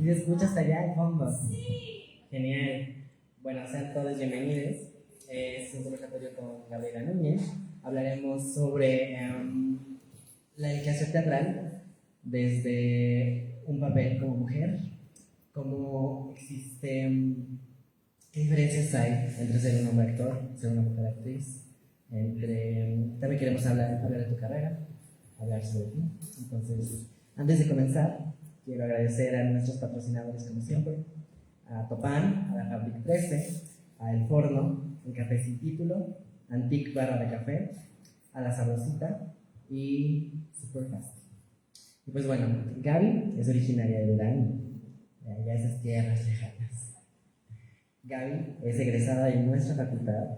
Y se escucha hasta allá al fondo. Genial. Bueno, sean todos bienvenidos. Es un conversatorio con Gabriela Núñez. Hablaremos sobre la educación teatral desde un papel como mujer, cómo existen, qué diferencias hay entre ser un hombre actor, ser una mujer actriz, también queremos hablar de tu carrera, hablar sobre ti. Entonces, antes de comenzar, quiero agradecer a nuestros patrocinadores como siempre, a Topán, a la Fabric 13, a El Forno, el Café Sin Título, Antique Barra de Café, a La Sabrosita y Superfast. Y pues bueno, Gaby es originaria de Durán, de allá esas tierras lejanas. Gaby es egresada de nuestra facultad,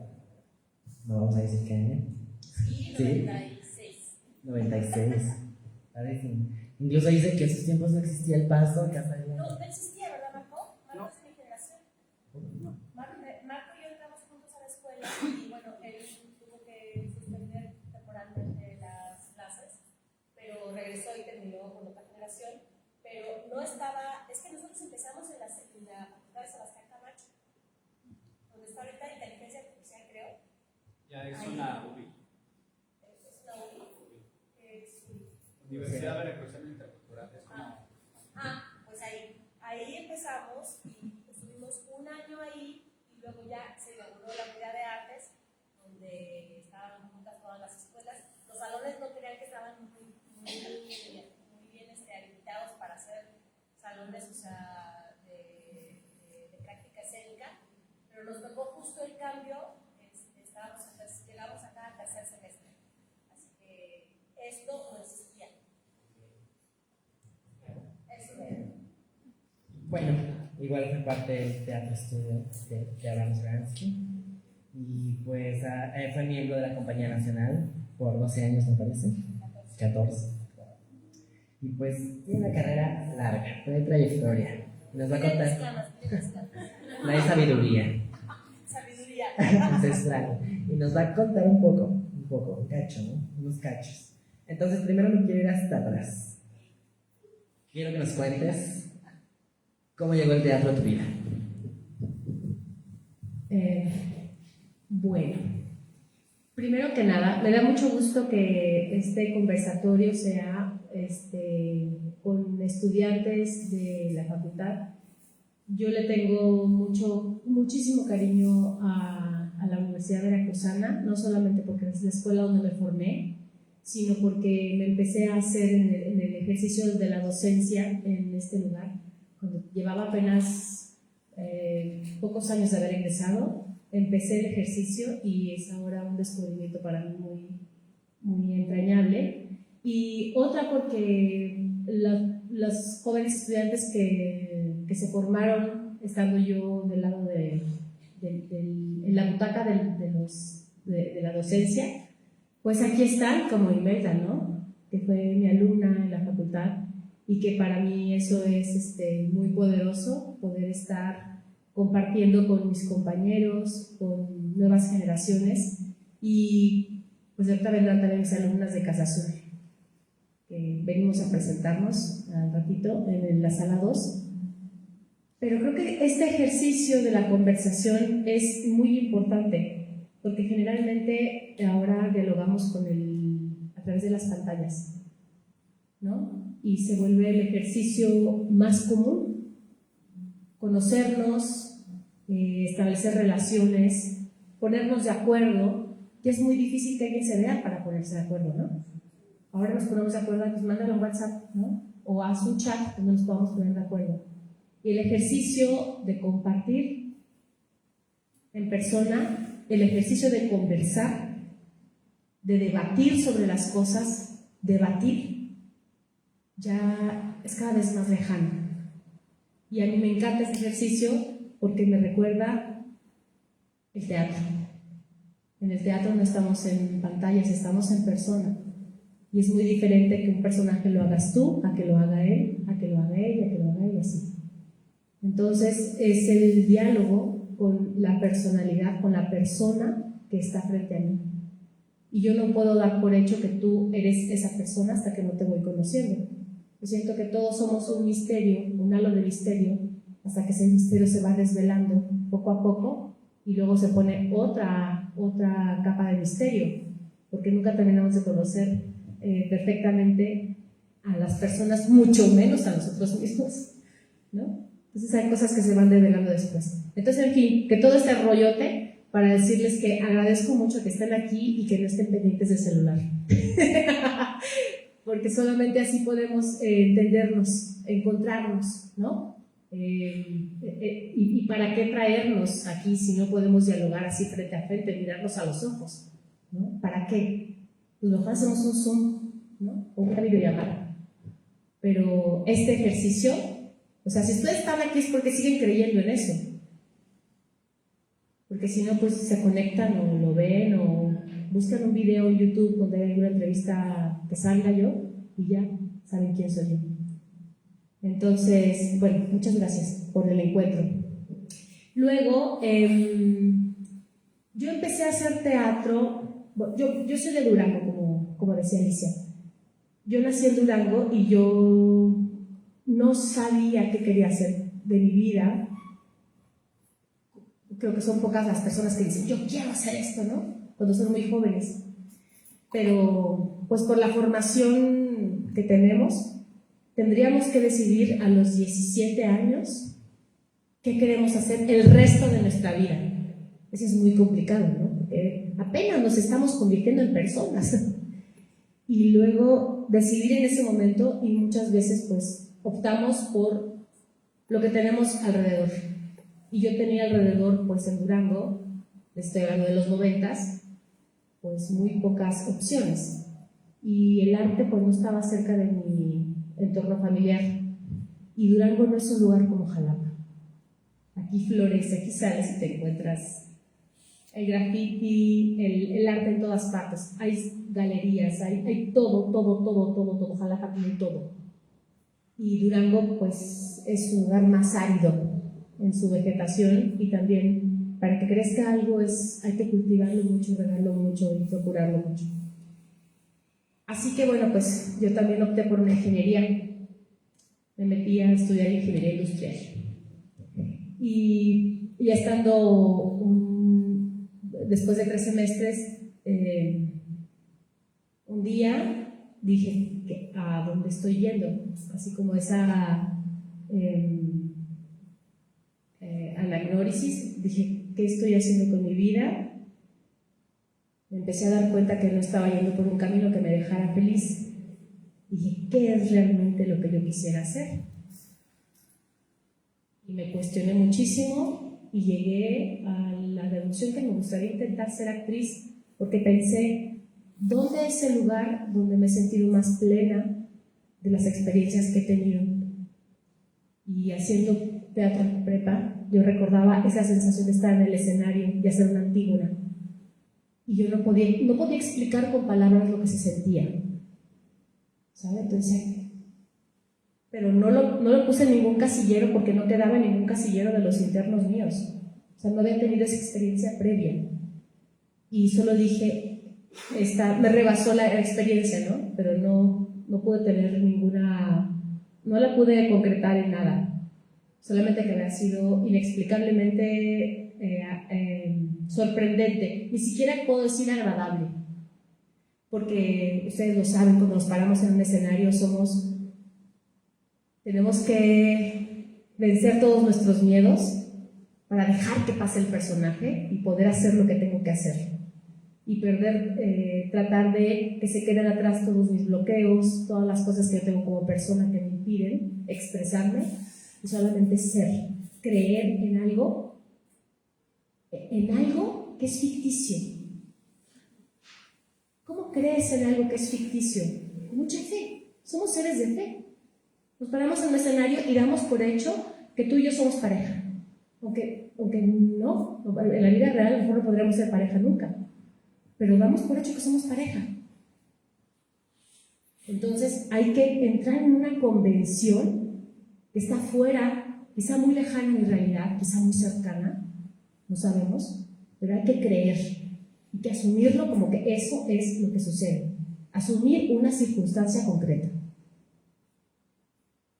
no vamos a decir qué año. Sí, 96. 96. Parece. Incluso dice que en sus tiempos no existía el paso, que hasta allá. No existía, ¿verdad, Marco? Marco es de mi generación. No. Marco y yo entramos juntos a la escuela y bueno, él tuvo que suspender temporalmente las clases, pero regresó y terminó con otra generación. Pero no estaba, es que nosotros empezamos en la Facultad de Sebastián Camacho, donde está ahorita Inteligencia Artificial, creo. Ya es una UBI. Es una UBI. Universidad Veracruzana Intercultural. Pues ahí empezamos y estuvimos un año ahí y luego ya se inauguró la Unidad de Artes, donde estaban juntas todas las escuelas. Los salones no creían que estaban muy bien habilitados para hacer salones, o sea, de práctica escénica, pero nos tocó justo el cambio. Llegamos acá al tercer semestre, así que esto no existía. Eso era. Bueno, igual fue parte del Teatro Estudio de Adams Gransky. Y pues fue miembro de la Compañía Nacional por 12 años, me parece. 14. Y pues tiene una carrera larga, de trayectoria. Nos va a contar. No hay sabiduría. Ancestral. Y nos va a contar un poco, un cacho, ¿no? Unos cachos. Entonces, primero me quiero ir hasta atrás. Quiero que nos cuentes cómo llegó el teatro a tu vida. Bueno, primero que nada, me da mucho gusto que este conversatorio sea con estudiantes de la facultad. Yo le tengo muchísimo cariño a la Universidad Veracruzana, no solamente porque es la escuela donde me formé, sino porque me empecé a hacer en el ejercicio de la docencia en este lugar, cuando llevaba apenas pocos años de haber ingresado. Empecé el ejercicio y es ahora un descubrimiento para mí muy entrañable. Y otra porque los jóvenes estudiantes que se formaron estando yo del lado en la butaca de la docencia, pues aquí están como Imelda, ¿no? Que fue mi alumna en la facultad y que para mí eso es muy poderoso, poder estar compartiendo con mis compañeros, con nuevas generaciones. Y pues ahorita vendrán también mis alumnas de Casa Azul, que venimos a presentarnos al ratito en la sala 2. Pero creo que este ejercicio de la conversación es muy importante, porque generalmente ahora dialogamos a través de las pantallas, ¿no? Y se vuelve el ejercicio más común, conocernos, establecer relaciones, ponernos de acuerdo, que es muy difícil que alguien se vea para ponerse de acuerdo, ¿no? Ahora nos ponemos de acuerdo, pues mándale un WhatsApp, ¿no? O haz un chat donde nos podamos poner de acuerdo. Y el ejercicio de compartir en persona, el ejercicio de conversar, de debatir sobre las cosas, ya es cada vez más lejano. Y a mí me encanta este ejercicio porque me recuerda el teatro. En el teatro no estamos en pantallas, estamos en persona. Y es muy diferente que un personaje lo hagas tú, a que lo haga él, a que lo haga ella, a que lo haga ella, así. Entonces es el diálogo con la personalidad, con la persona que está frente a mí. Y yo no puedo dar por hecho que tú eres esa persona hasta que no te voy conociendo. Yo siento que todos somos un misterio, un halo de misterio, hasta que ese misterio se va desvelando poco a poco y luego se pone otra capa de misterio, porque nunca terminamos de conocer perfectamente a las personas, mucho menos a nosotros mismos, ¿no? Entonces hay cosas que se van develando después. Entonces, en fin, que todo este rollote para decirles que agradezco mucho que estén aquí y que no estén pendientes del celular. Porque solamente así podemos entendernos, encontrarnos, ¿no? Y para qué traernos aquí si no podemos dialogar así frente a frente, mirarnos a los ojos, ¿no? ¿Para qué? Pues mejor hacemos un Zoom, ¿no? O una videollamada. Pero este ejercicio, o sea, si ustedes están aquí es porque siguen creyendo en eso. Porque si no, pues se conectan o lo ven o buscan un video en YouTube donde hay una entrevista que salga yo y ya saben quién soy yo. Entonces, bueno, muchas gracias por el encuentro. Luego, yo empecé a hacer teatro. Yo soy de Durango, como decía Alicia. Yo nací en Durango y yo no sabía qué quería hacer de mi vida. Creo que son pocas las personas que dicen, yo quiero hacer esto, ¿no? Cuando son muy jóvenes. Pero, pues por la formación que tenemos, tendríamos que decidir a los 17 años qué queremos hacer el resto de nuestra vida. Eso es muy complicado, ¿no? Porque apenas nos estamos convirtiendo en personas. Y luego decidir en ese momento, y muchas veces pues optamos por lo que tenemos alrededor. Y yo tenía alrededor, pues en Durango, estoy hablando de los 90s, pues muy pocas opciones. Y el arte pues no estaba cerca de mi entorno familiar. Y Durango no es un lugar como Jalapa. Aquí florece, aquí sales y te encuentras el graffiti, el arte en todas partes. Hay galerías, hay todo. Jalapa tiene todo. Y Durango pues es un lugar más árido en su vegetación y también para que crezca algo hay que cultivarlo mucho, regarlo mucho y procurarlo mucho. Así que bueno, pues yo también opté por una ingeniería. Me metí a estudiar ingeniería industrial. Y ya estando después de 3 semestres, un día dije, ¿a dónde estoy yendo? Así como esa anagnórisis, dije, ¿qué estoy haciendo con mi vida? Me empecé a dar cuenta que no estaba yendo por un camino que me dejara feliz. Dije, ¿qué es realmente lo que yo quisiera hacer? Y me cuestioné muchísimo y llegué a la deducción que me gustaría intentar ser actriz, porque pensé, ¿dónde es el lugar donde me he sentido más plena de las experiencias que he tenido? Y haciendo teatro en prepa, yo recordaba esa sensación de estar en el escenario y hacer una Antígona. Y yo no podía explicar con palabras lo que se sentía, ¿sabe? Entonces, pero no lo puse en ningún casillero porque no quedaba en ningún casillero de los internos míos. O sea, no había tenido esa experiencia previa. Y solo dije, me rebasó la experiencia, ¿no? Pero no pude tener no la pude concretar en nada. Solamente que había sido inexplicablemente sorprendente. Ni siquiera puedo decir agradable. Porque ustedes lo saben, cuando nos paramos en un escenario tenemos que vencer todos nuestros miedos para dejar que pase el personaje y poder hacer lo que tengo que hacer. Y tratar de que se queden atrás todos mis bloqueos, todas las cosas que yo tengo como persona que me impiden expresarme, y solamente ser, creer en algo que es ficticio. ¿Cómo crees en algo que es ficticio? Con mucha fe. Somos seres de fe. Nos paramos en un escenario y damos por hecho que tú y yo somos pareja. Aunque no, en la vida real a lo mejor no podríamos ser pareja nunca. Pero damos por hecho que somos pareja. Entonces hay que entrar en una convención que está fuera, quizá muy lejana en mi realidad, quizá muy cercana, no sabemos, pero hay que creer y que asumirlo como que eso es lo que sucede. Asumir una circunstancia concreta.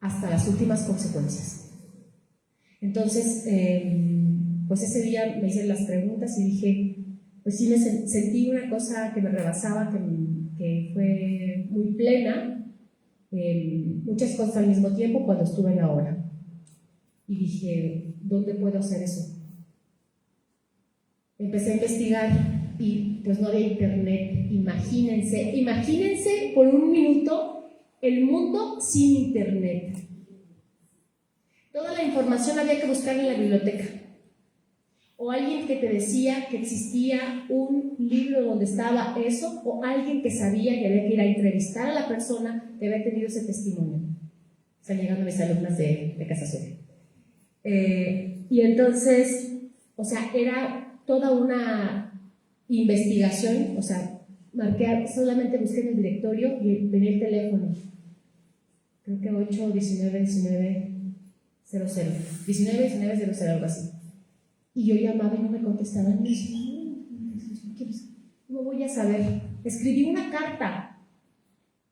hasta las últimas consecuencias. Entonces, pues ese día me hice las preguntas y dije, pues sí, sentí una cosa que me rebasaba, que fue muy plena, muchas cosas al mismo tiempo cuando estuve en la obra. Y dije, ¿dónde puedo hacer eso? Empecé a investigar y pues no había internet. Imagínense por un minuto el mundo sin internet. Toda la información había que buscar en la biblioteca. O alguien que te decía que existía un libro donde estaba eso, o alguien que sabía que había que ir a entrevistar a la persona que había tenido ese testimonio. Están llegando mis alumnas de Casa Azul. Y entonces, o sea, era toda una investigación, o sea, solamente busqué en el directorio y venía el teléfono. Creo que 8, 19, 19, 00. 19, 19, 00, algo así. Y yo llamaba y no me contestaban. Y yo decía, no voy a saber. Escribí una carta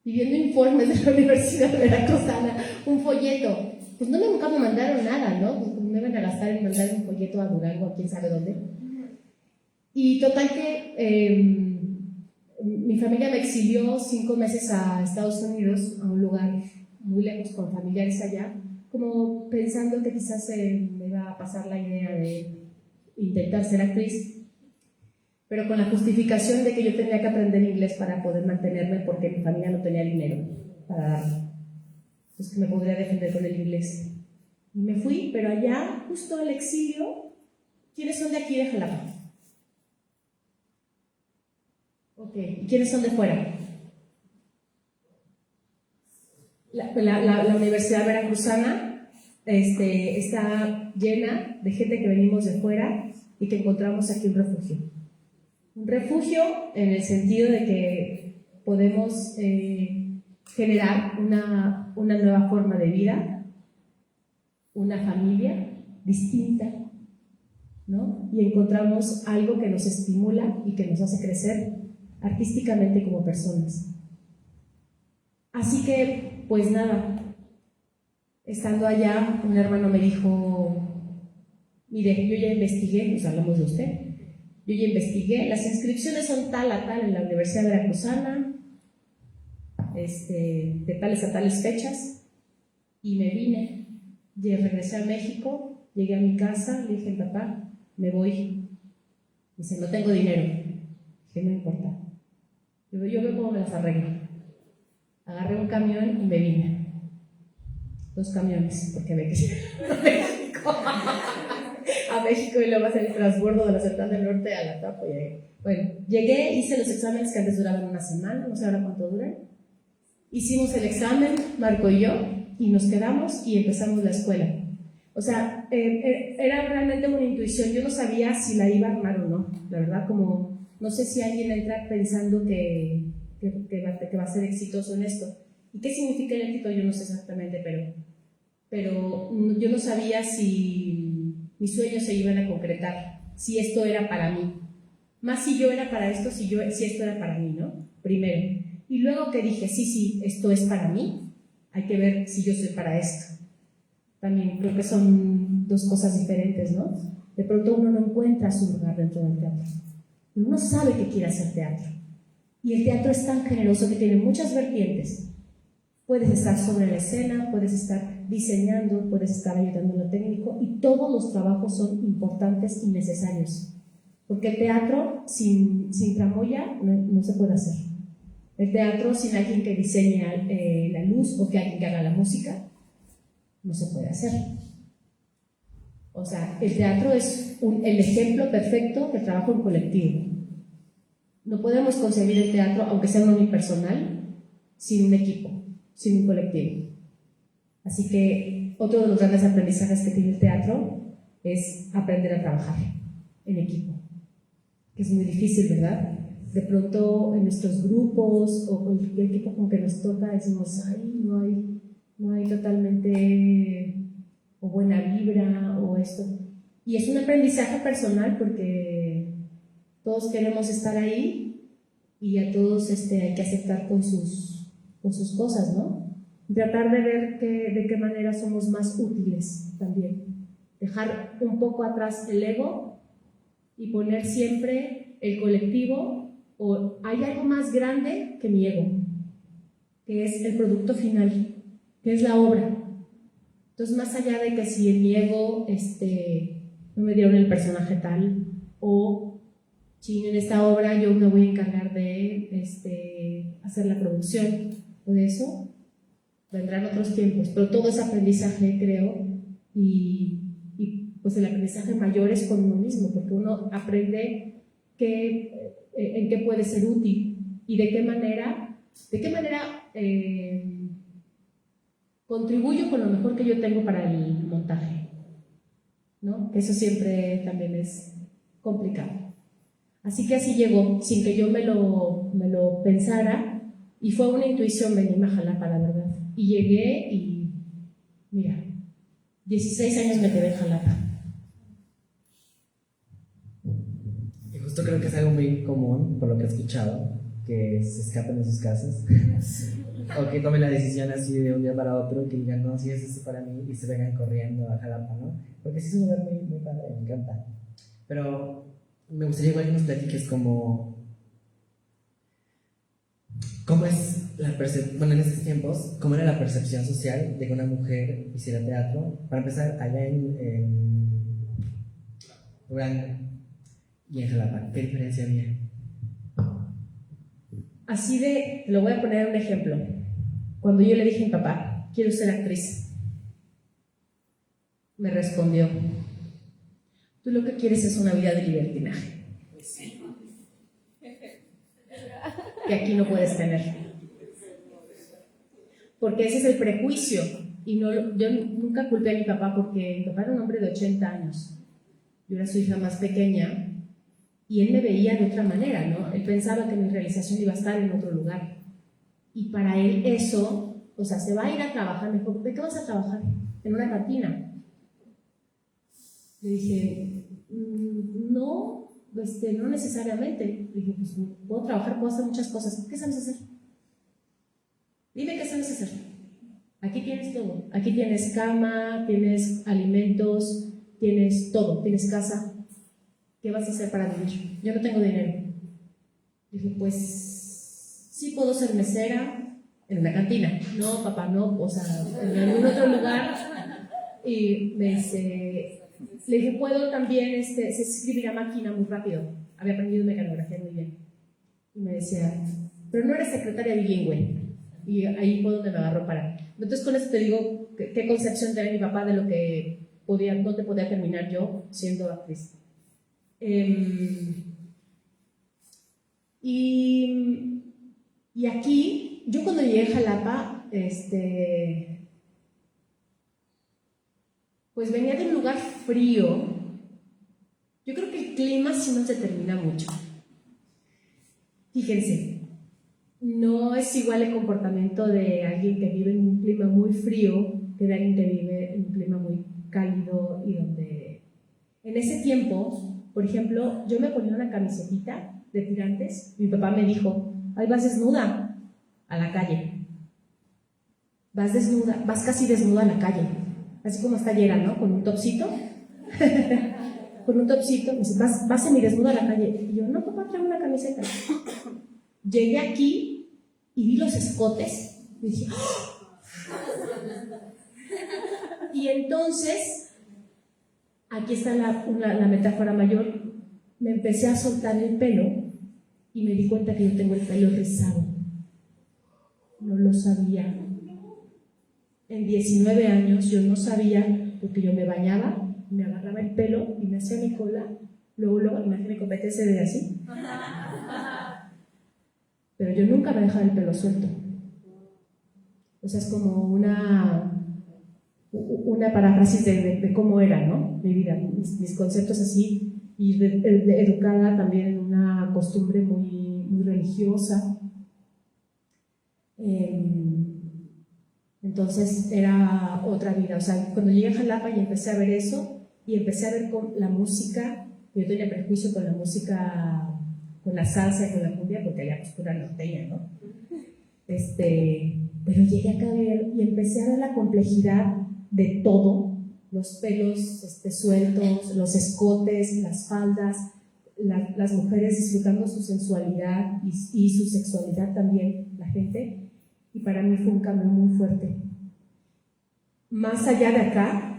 pidiendo informes de la Universidad Veracruzana, un folleto. Pues nunca me mandaron nada, ¿no? Pues me iban a gastar en mandar un folleto a Durango, a quién sabe dónde. Y total que mi familia me exilió 5 meses a Estados Unidos, a un lugar muy lejos con familiares allá, como pensando que quizás me iba a pasar la idea de intentar ser actriz, pero con la justificación de que yo tenía que aprender inglés para poder mantenerme porque mi familia no tenía dinero para darme. Pues que me podría defender con el inglés. Y me fui, pero allá, justo al exilio, ¿quiénes son de aquí de Jalapa? Ok, ¿y quiénes son de fuera? La Universidad Veracruzana está llena de gente que venimos de fuera y que encontramos aquí un refugio. Un refugio en el sentido de que podemos generar una nueva forma de vida, una familia distinta, ¿no? Y encontramos algo que nos estimula y que nos hace crecer artísticamente como personas. Así que, pues nada, estando allá, un hermano me dijo, mire, yo ya investigué, pues hablamos de usted, yo ya investigué, las inscripciones son tal a tal en la Universidad Veracruzana, de tales a tales fechas, y me vine, regresé a México, llegué a mi casa, le dije al papá, me voy. Dice, no tengo dinero. Dije, no importa, yo veo cómo me las arreglo. Agarré un camión y me vine. 2 camiones, porque había que ir a México. A México y luego hacer el transbordo de la Central del Norte a la Tapa. Bueno, llegué, hice los exámenes que antes duraban una semana, no sé ahora cuánto duran. Hicimos el examen, Marco y yo, y nos quedamos y empezamos la escuela. O sea, era realmente una intuición. Yo no sabía si la iba a armar o no, la verdad, como no sé si alguien entra pensando que va a ser exitoso en esto. ¿Y qué significa el éxito? Yo no sé exactamente, pero yo no sabía si mis sueños se iban a concretar, si esto era para mí. Más si yo era para esto, si esto era para mí, ¿no? Primero. Y luego que dije, sí, esto es para mí, hay que ver si yo soy para esto. También creo que son 2 cosas diferentes, ¿no? De pronto uno no encuentra su lugar dentro del teatro. Uno sabe que quiere hacer teatro. Y el teatro es tan generoso que tiene muchas vertientes. Puedes estar sobre la escena, puedes estar diseñando, puedes estar ayudando en lo técnico, y todos los trabajos son importantes y necesarios. Porque el teatro sin tramoya no se puede hacer. El teatro sin alguien que diseñe la luz o que alguien que haga la música no se puede hacer. O sea, el teatro es el ejemplo perfecto del trabajo en colectivo. No podemos concebir el teatro, aunque sea unipersonal, sin un equipo, sin un colectivo. Así que otro de los grandes aprendizajes que tiene el teatro es aprender a trabajar en equipo, que es muy difícil, ¿verdad? De pronto en nuestros grupos o con el equipo con que nos toca decimos, ay, no hay totalmente o buena vibra o esto. Y es un aprendizaje personal porque todos queremos estar ahí y a todos hay que aceptar con sus cosas, ¿no? tratar de ver de qué manera somos más útiles también. Dejar un poco atrás el ego y poner siempre el colectivo, o hay algo más grande que mi ego, que es el producto final, que es la obra. Entonces, más allá de que si en mi ego no me dieron el personaje tal, o si en esta obra yo me voy a encargar de hacer la producción, o de eso, vendrán otros tiempos, pero todo es aprendizaje, creo, y pues el aprendizaje mayor es con uno mismo, porque uno aprende en qué puede ser útil y de qué manera contribuyo con lo mejor que yo tengo para el montaje, ¿no? Eso siempre también es complicado. Así que así llegó, sin que yo me lo pensara, y fue una intuición venirme a Jalapa, la verdad. Y llegué y, mira, 16 años me quedé en Jalapa. Y justo creo que es algo muy común, por lo que he escuchado, que se escapen de sus casas. O que tomen la decisión así de un día para otro, que digan, no, sí, es esto para mí, y se vengan corriendo a Jalapa, ¿no? Porque sí es un lugar muy, muy padre, me encanta. Pero me gustaría igual que nos platiques cómo es la percepción, bueno, en estos tiempos, cómo era la percepción social de que una mujer hiciera teatro. Para empezar, allá en Durango y en Jalapa, ¿qué diferencia había? Así lo voy a poner un ejemplo. Cuando yo le dije a mi papá, quiero ser actriz, me respondió, tú lo que quieres es una vida de libertinaje, que aquí no puedes tener. Porque ese es el prejuicio. Y yo nunca culpé a mi papá, porque mi papá era un hombre de 80 años. Yo era su hija más pequeña, y él me veía de otra manera, ¿no? Él pensaba que mi realización iba a estar en otro lugar. Y para él eso, o sea, se va a ir a trabajar. Me dijo, ¿de qué vas a trabajar? En una cantina. Le dije, no, no necesariamente. Le dije, pues puedo trabajar, puedo hacer muchas cosas. ¿Qué sabes hacer? Dime qué sabes hacer. Aquí tienes todo. Aquí tienes cama, tienes alimentos, tienes todo, tienes casa. ¿Qué vas a hacer para vivir? Yo no tengo dinero. Dije, pues sí puedo ser mesera en una cantina. No, papá, no, o sea, en algún otro lugar. Y le dije, puedo también se escribir a máquina muy rápido. Había aprendido mecanografía muy bien. Y me decía, pero no eres secretaria bilingüe. Y ahí fue donde me agarró para. Entonces, con eso te digo qué concepción tenía mi papá de lo que no te podía terminar yo siendo actriz. Y aquí, yo cuando llegué a Jalapa, pues venía de un lugar frío. Yo creo que el clima sí nos determina mucho. Fíjense, no es igual el comportamiento de alguien que vive en un clima muy frío que de alguien que vive en un clima muy cálido, y donde en ese tiempo, por ejemplo, yo me ponía una camisetita de tirantes. Mi papá me dijo, ay, vas desnuda a la calle. Vas desnuda, vas casi desnuda a la calle. Así como está Yera, ¿no? Con un topsito. Con un topsito. Me dice, vas semidesnuda a la calle. Y yo, no, papá, traigo una camiseta. Llegué aquí y vi los escotes. Y dije, ¡oh! Y entonces, aquí está la metáfora mayor. Me empecé a soltar el pelo y me di cuenta que yo tengo el pelo rizado. No lo sabía. En 19 años yo no sabía, porque yo me bañaba, me agarraba el pelo y me hacía mi cola. Luego, imagínate, competencia de así. Pero yo nunca me dejaba el pelo suelto. O sea, es como una paráfrasis de cómo era, ¿no? Mi vida, mis conceptos así. Y educada también en una costumbre muy, muy religiosa. Entonces era otra vida. O sea, cuando llegué a Jalapa y empecé a ver eso, y empecé a ver con la música, yo tenía prejuicio con la música, con la salsa y con la cumbia, porque allá pues pura norteña, ¿no? pero llegué a caber y empecé a ver la complejidad de todo, los pelos sueltos, los escotes, las faldas, las mujeres disfrutando su sensualidad y su sexualidad también, la gente, y para mí fue un cambio muy fuerte. Más allá de acá,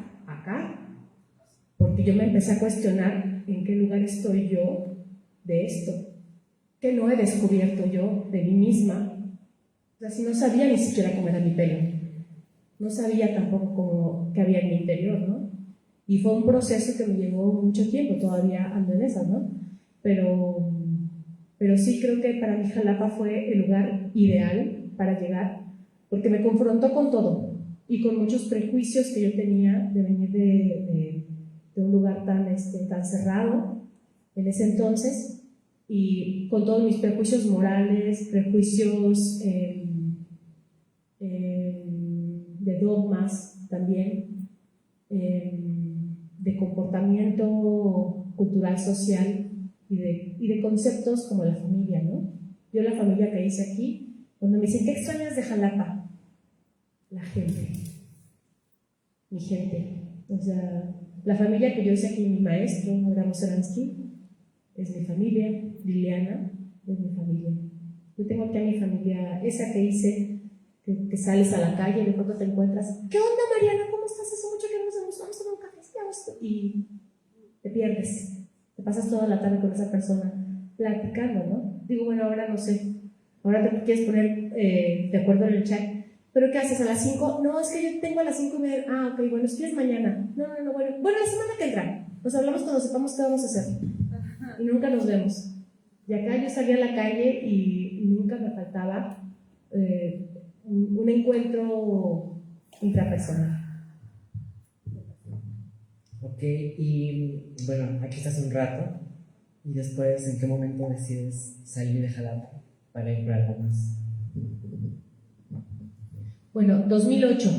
porque yo me empecé a cuestionar en qué lugar estoy yo de esto, que no he descubierto yo de mí misma. O sea, si no sabía ni siquiera cómo era mi pelo, no sabía tampoco qué había en mi interior, ¿no? Y fue un proceso que me llevó mucho tiempo, todavía ando en esas, ¿no? Pero sí creo que para mí Jalapa fue el lugar ideal para llegar, porque me confrontó con todo y con muchos prejuicios que yo tenía de venir de un lugar tan cerrado en ese entonces, y con todos mis prejuicios morales, prejuicios de dogmas también, de comportamiento cultural, social y de conceptos como la familia, ¿no? Yo la familia que hice aquí, cuando me dicen, ¿qué extrañas de Jalapa? La gente, mi gente. O sea, la familia que yo hice aquí, mi maestro, Abraham Seransky, es mi familia, Liliana es mi familia. Yo tengo aquí a mi familia, esa que hice, que sales a la calle y de pronto te encuentras, ¿qué onda, Mariana? ¿Cómo estás? Hace mucho que no nos vemos, vamos a tomar un café, y te pierdes, te pasas toda la tarde con esa persona platicando, ¿no? Digo, bueno, ahora no sé, ahora te quieres poner de acuerdo en el chat, ¿pero qué haces? ¿A las 5? No, es que yo tengo a las 5:30. Ah, ok, bueno, si quieres mañana. No, bueno, la semana que entra, nos hablamos cuando sepamos qué vamos a hacer. Y nunca nos vemos. Y acá yo salía a la calle y nunca me faltaba un encuentro intrapersonal. Ok, y bueno, aquí estás un rato, y después, ¿en qué momento decides salir de Jalapa para ir por algo más? Bueno, 2008.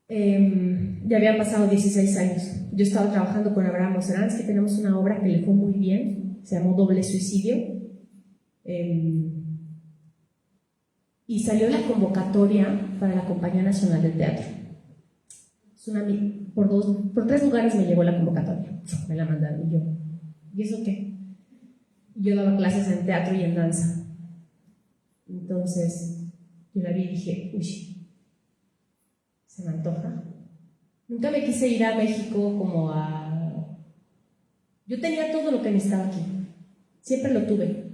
Ya habían pasado 16 años. Yo estaba trabajando con Abraham Seransky, tenemos una obra que le fue muy bien, se llamó Doble Suicidio. Y salió la convocatoria para la Compañía Nacional del Teatro. Por 3 lugares me llegó la convocatoria, me la mandaron y yo, ¿y eso qué? Yo daba clases en teatro y en danza. Entonces yo la vi y dije, uy, se me antoja. Nunca me quise ir a México como a... Yo tenía todo lo que necesitaba aquí, siempre lo tuve.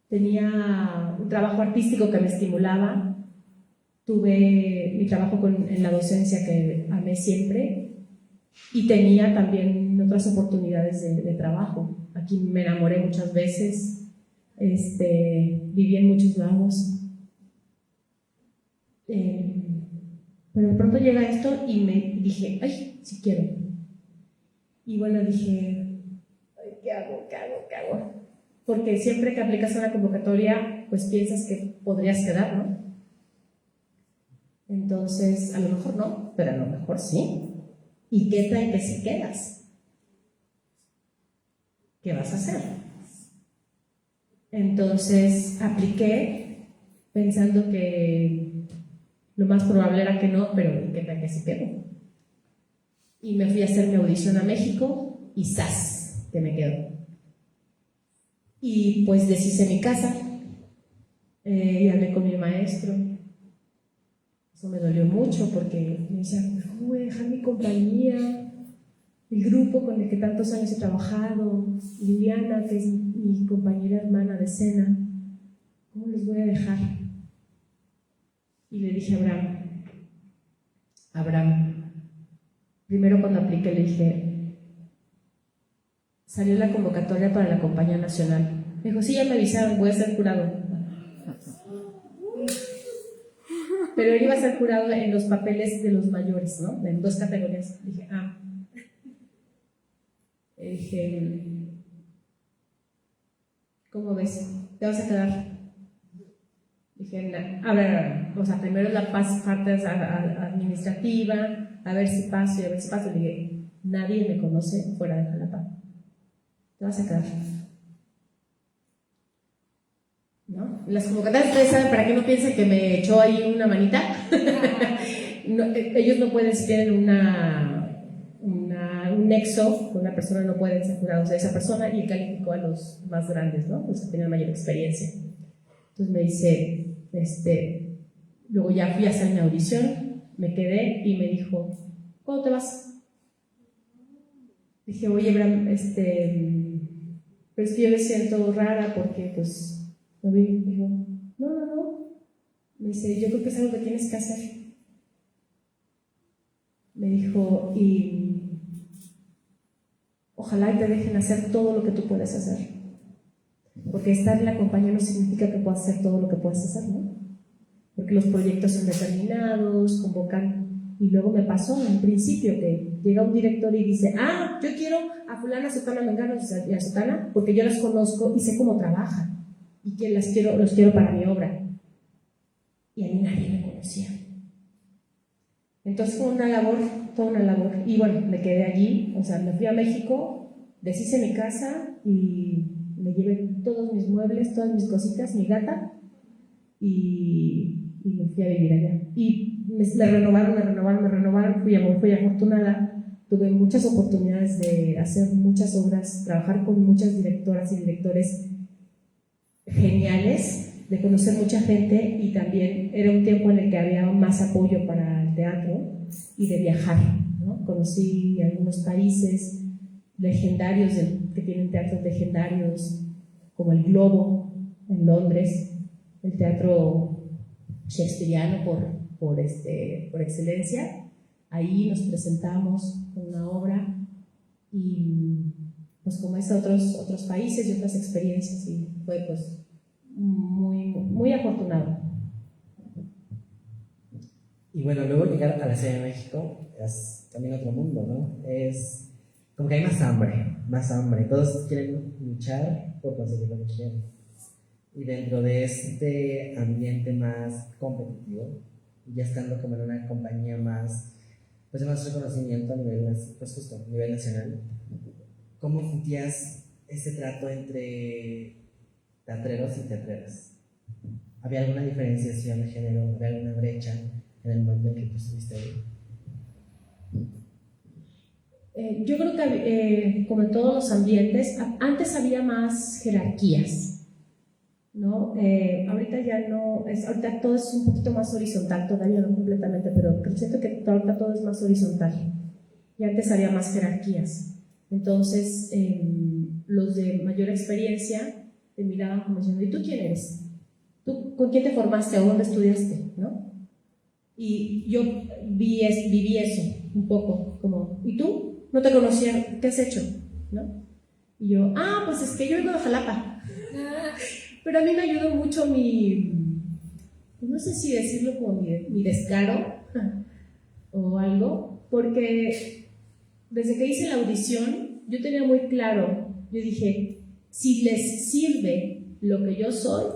Tenía un trabajo artístico que me estimulaba, tuve mi trabajo en la docencia que amé siempre, y tenía también otras oportunidades de trabajo. Aquí me enamoré muchas veces, viví en muchos lados. Pero de pronto llega esto y me dije, ay, sí quiero. Y bueno, dije, ay, ¿qué hago? Porque siempre que aplicas a una convocatoria, pues piensas que podrías quedar, ¿no? Entonces, a lo mejor no, pero a lo mejor sí. ¿Y qué tal que si quedas? ¿Qué vas a hacer? Entonces, apliqué pensando que lo más probable era que no, pero ¿qué tal que si quedo? Y me fui a hacer mi audición a México y ¡zas! Que me quedo. Y pues deshice mi casa y hablé con mi maestro. Eso me dolió mucho porque me decía, ¿cómo voy a dejar mi compañía? El grupo con el que tantos años he trabajado, Liliana, que es mi compañera hermana de escena, ¿cómo los voy a dejar? Y le dije a Abraham, primero cuando apliqué le dije, salió la convocatoria para la Compañía Nacional. Me dijo, sí, ya me avisaron, voy a ser jurado. Pero él iba a ser jurado en los papeles de los mayores, ¿no? En 2 categorías. Dije, dije, ¿cómo ves? ¿Te vas a quedar? Dije, a ver, o sea, primero la parte administrativa, a ver si paso. Le dije, nadie me conoce fuera de Jalapa. ¿Te vas a quedar? ¿no? Las convocatorias, ustedes saben, para que no piensen que me echó ahí una manita. No, ellos no pueden, si tienen un nexo con una persona, no pueden ser jurados de esa persona, y él calificó a los más grandes, ¿no? Los que tenían mayor experiencia. Entonces me dice, luego ya fui a hacer mi audición, me quedé y me dijo, ¿cuándo te vas? Dije, oye, Bram, pero es que yo me siento rara porque, pues, no vi. Me dijo, no. Me dice, yo creo que es algo que tienes que hacer. Me dijo, y ojalá y te dejen hacer todo lo que tú puedes hacer. Porque estar en la compañía no significa que puedas hacer todo lo que puedes hacer, ¿no? Porque los proyectos son determinados, convocan. Y luego me pasó en principio que llega un director y dice, yo quiero a fulana, sutana, mengana y a sutana, porque yo las conozco y sé cómo trabajan y que los quiero para mi obra. Y a mí nadie me conocía. Entonces fue toda una labor. Y bueno, me quedé allí, o sea, me fui a México, deshice mi casa y me llevé todos mis muebles, todas mis cositas, mi gata, y me fui a vivir allá. Y me renovaron, fui afortunada, tuve muchas oportunidades de hacer muchas obras, trabajar con muchas directoras y directores geniales, de conocer mucha gente, y también era un tiempo en el que había más apoyo para el teatro y de viajar, ¿no? Conocí algunos países legendarios que tienen teatros legendarios, como el Globo en Londres, el teatro shakespeariano por excelencia. Ahí nos presentamos con una obra, y pues como es otros países y otras experiencias, y fue pues muy afortunado. Y bueno, luego llegar a la Ciudad de México es también otro mundo, ¿no? Es como que hay más hambre, todos quieren luchar por conseguir lo que quieren. Y dentro de este ambiente más competitivo, ya estando como en una compañía más, pues de más reconocimiento a nivel, pues justo, a nivel nacional, ¿cómo sentías ese trato entre teatreros y teatreras? ¿Había alguna diferenciación de género? ¿Había alguna brecha en el momento en que tú estuviste ahí? Yo creo que como en todos los ambientes, antes había más jerarquías, ¿no? Ahorita ya no, ahorita todo es un poquito más horizontal, todavía no completamente, pero siento que ahorita todo es más horizontal, y antes había más jerarquías. Entonces los de mayor experiencia te miraban como diciendo, ¿y tú quién eres? ¿Tú con quién te formaste o dónde estudiaste? ¿No? Y yo viví eso un poco, como, ¿y tú? No te conocía, ¿qué has hecho? ¿No? Y yo, pues es que yo vengo de Jalapa. Pero a mí me ayudó mucho no sé si decirlo como mi descaro o algo, porque desde que hice la audición yo tenía muy claro, yo dije, si les sirve lo que yo soy,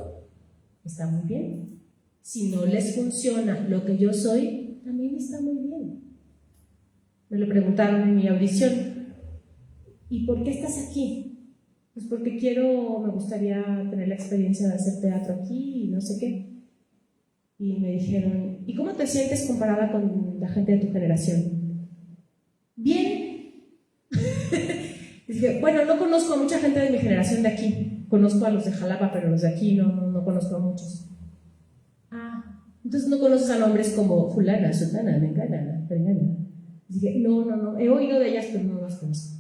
está muy bien. Si no les funciona lo que yo soy, también está muy bien. Me lo preguntaron en mi audición, ¿y por qué estás aquí? Pues porque me gustaría tener la experiencia de hacer teatro aquí y no sé qué. Y me dijeron, ¿y cómo te sientes comparada con la gente de tu generación? Bien. Dije, bueno, no conozco a mucha gente de mi generación de aquí. Conozco a los de Jalapa, pero los de aquí no conozco a muchos. Entonces no conoces a nombres como fulana, sutana, mengana, perengana. Dije, no, he oído de ellas, pero no las conozco.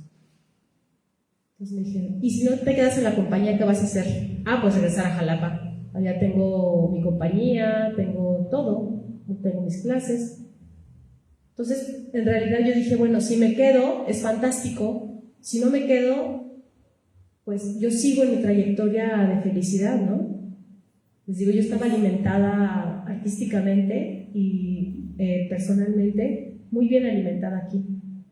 Entonces me dijeron, ¿y si no te quedas en la compañía, qué vas a hacer? Pues regresar a Jalapa. Allá tengo mi compañía, tengo todo, tengo mis clases. Entonces, en realidad yo dije, bueno, si me quedo, es fantástico. Si no me quedo, pues yo sigo en mi trayectoria de felicidad, ¿no? Les digo, yo estaba alimentada artísticamente y personalmente muy bien alimentada aquí.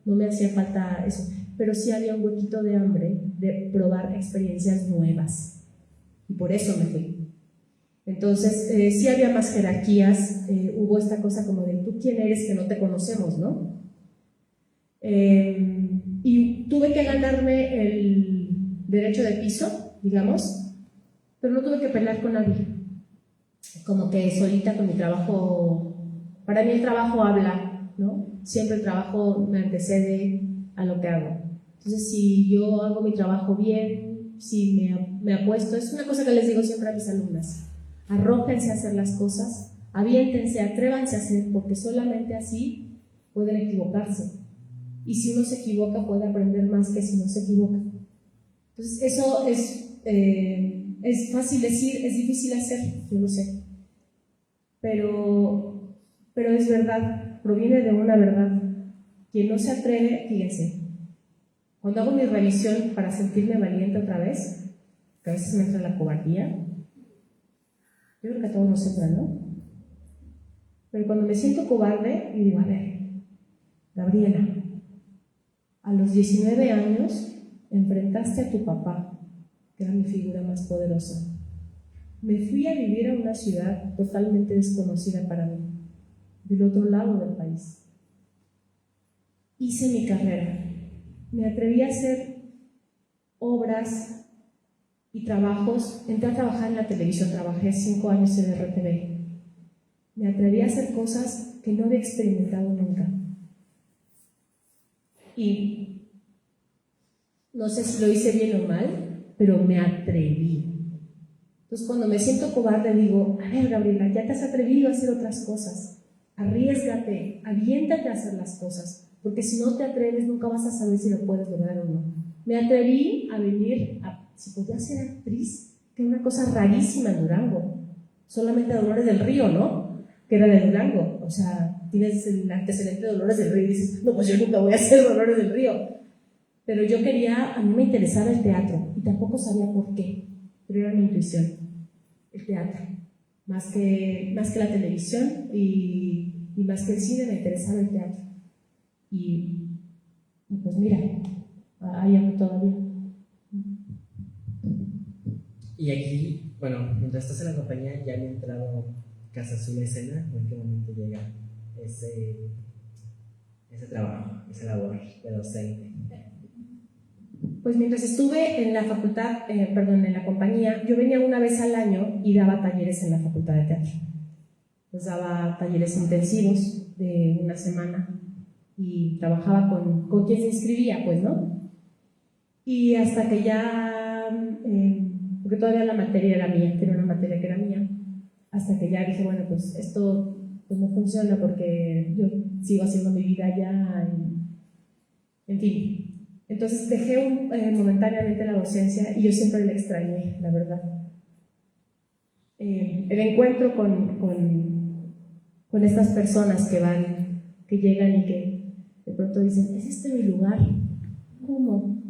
No me hacía falta eso, pero sí había un huequito de hambre de probar experiencias nuevas. Y por eso me fui. Entonces, sí había más jerarquías, hubo esta cosa como de, ¿tú quién eres que no te conocemos, no? Y tuve que ganarme el derecho de piso, digamos, pero no tuve que pelear con nadie. Como que solita con mi trabajo, para mí el trabajo habla, ¿no? Siempre el trabajo me antecede a lo que hago. Entonces, si yo hago mi trabajo bien, si me apuesto, es una cosa que les digo siempre a mis alumnas: arrójense a hacer las cosas, aviéntense, atrévanse a hacer, porque solamente así pueden equivocarse. Y si uno se equivoca, puede aprender más que si no se equivoca. Entonces, eso es fácil decir, es difícil hacer, yo lo sé. Pero es verdad, proviene de una verdad. Quien no se atreve, fíjense, cuando hago mi revisión para sentirme valiente otra vez, que a veces me entra la cobardía, yo creo que a todos nos entra, ¿no? Pero cuando me siento cobarde y digo, a ver, Gabriela, a los 19 años enfrentaste a tu papá, que era mi figura más poderosa. Me fui a vivir a una ciudad totalmente desconocida para mí, del otro lado del país. Hice mi carrera, me atreví a hacer obras y trabajos. Entré a trabajar en la televisión, trabajé 5 años en RTV. Me atreví a hacer cosas que no había experimentado nunca. Y no sé si lo hice bien o mal, pero me atreví. Entonces, cuando me siento cobarde, digo, a ver, Gabriela, ya te has atrevido a hacer otras cosas. Arriésgate, aviéntate a hacer las cosas, porque si no te atreves, nunca vas a saber si lo puedes lograr o no. Me atreví a venir, si podía ser actriz, que era una cosa rarísima en Durango. Solamente Dolores del Río, ¿no? Que era de Durango. O sea, tienes el antecedente de Dolores del Río y dices, no, pues yo nunca voy a ser Dolores del Río. Pero yo quería, a mí me interesaba el teatro y tampoco sabía por qué, pero era mi intuición, el teatro. Más que la televisión y más que el cine, me interesaba el teatro. Y pues mira, ahí ando todavía. Y aquí, bueno, mientras estás en la compañía, ya había entrado Casa Azul a escena, ¿o en qué momento llega ese trabajo, esa labor de docente? Pues mientras estuve en la facultad, en la compañía, yo venía una vez al año y daba talleres en la facultad de teatro. Pues daba talleres intensivos de una semana y trabajaba con quien se inscribía, pues, ¿no? Y hasta que ya, porque todavía la materia era mía, que era una materia que era mía, hasta que ya dije, bueno, pues esto pues no funciona porque yo sigo haciendo mi vida ya, en fin. Entonces dejé momentáneamente la docencia y yo siempre la extrañé, la verdad. El encuentro con estas personas que llegan y que de pronto dicen, ¿es este mi lugar? ¿Cómo?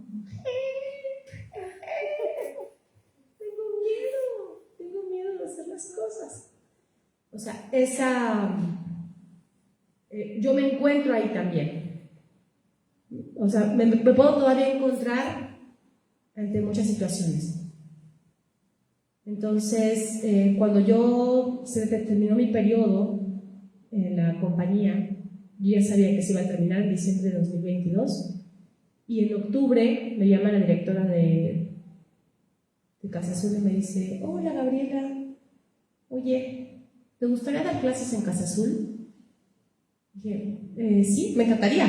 Tengo miedo de hacer las cosas. O sea, yo me encuentro ahí también. O sea, me puedo todavía encontrar ante muchas situaciones. Entonces, cuando se terminó mi periodo en la compañía, yo ya sabía que se iba a terminar en diciembre de 2022, y en octubre me llama la directora de Casa Azul y me dice, hola Gabriela, oye, ¿te gustaría dar clases en Casa Azul? Dije, sí, me encantaría,